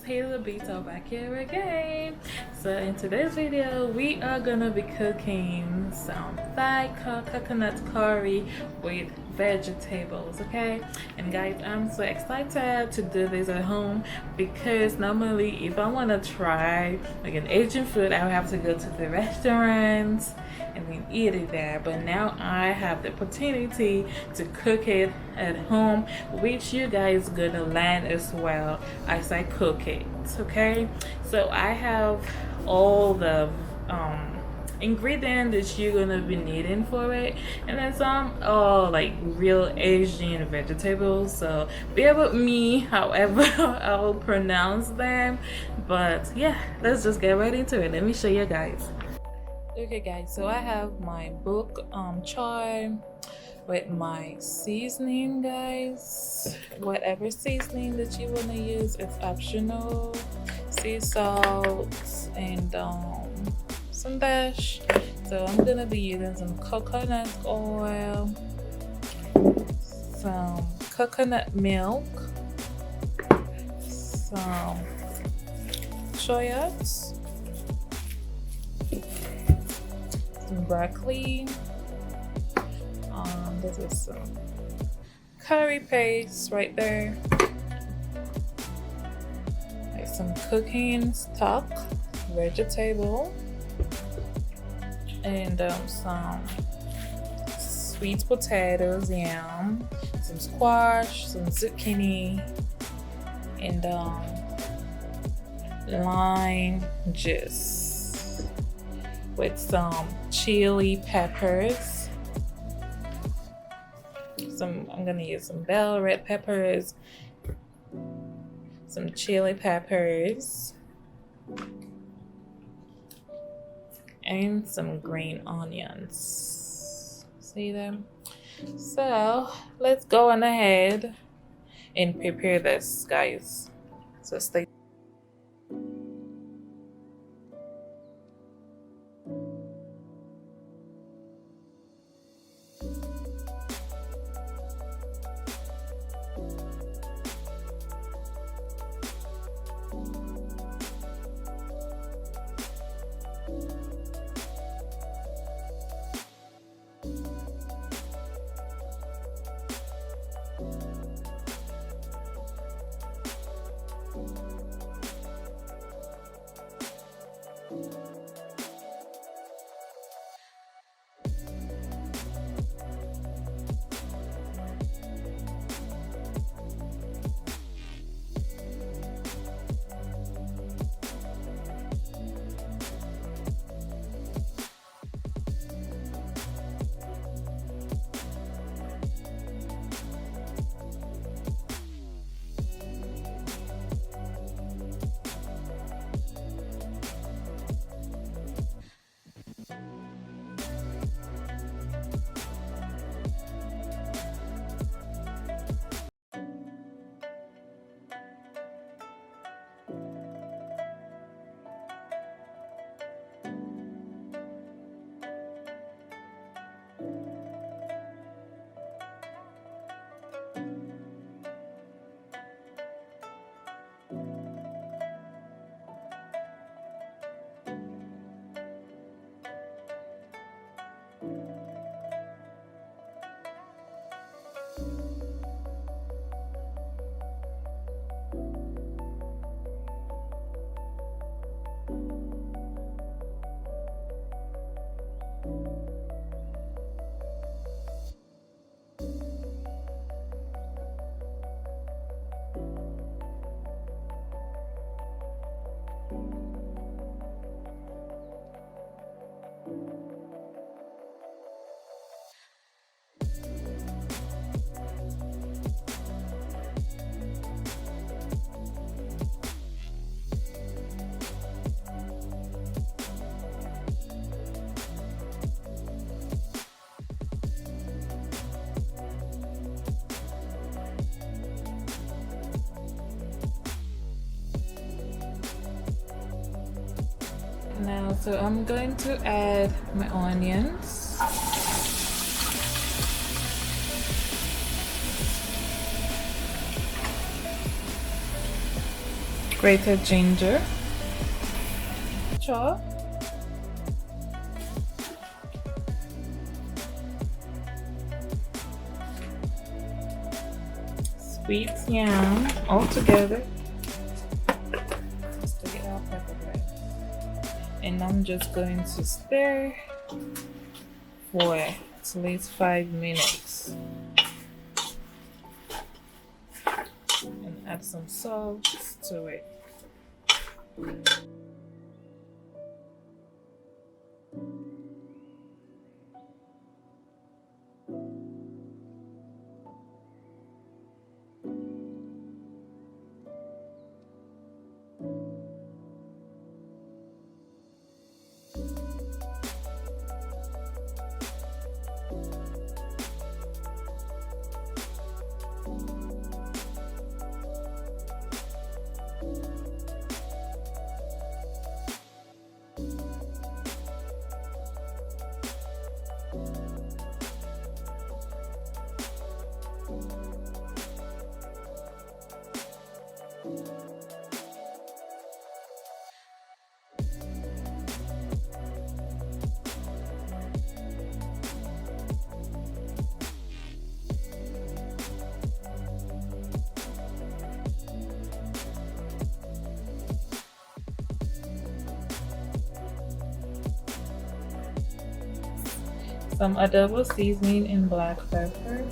Taylor Beto back here again. So in today's video, we are gonna be cooking some Thai coconut curry with vegetables, okay? And guys, I'm so excited to do this at home because normally if I want to try like an Asian food, I would have to go to the restaurants and then eat it there. But now I have the opportunity to cook it at home, which you guys gonna learn as well as I cook it, okay? So I have all the ingredient that you're gonna be needing for it, and then some like real Asian vegetables, so bear with me however I will pronounce them. But yeah, let's just get right into it. Let me show you guys. Okay guys, so I have my bok choy with my seasoning, guys. Whatever seasoning that you want to use, it's optional. Sea salt and some dash. So I'm gonna be using some coconut oil, some coconut milk, some chayote, some broccoli. This is some curry paste right there. Like some cooking stock, vegetable, and some sweet potatoes, yam, some squash, some zucchini, and lime juice with some chili peppers. I'm gonna use some bell red peppers, some chili peppers, and some green onions. See them? So let's go on ahead and prepare this, guys. So stay. Now, so I'm going to add my onions. grated ginger, chop, sweet yam all together. Just to get our pepper bread. And I'm just going to stir for at least 5 minutes. And add some salt to it. Some adobo seasoning and black pepper.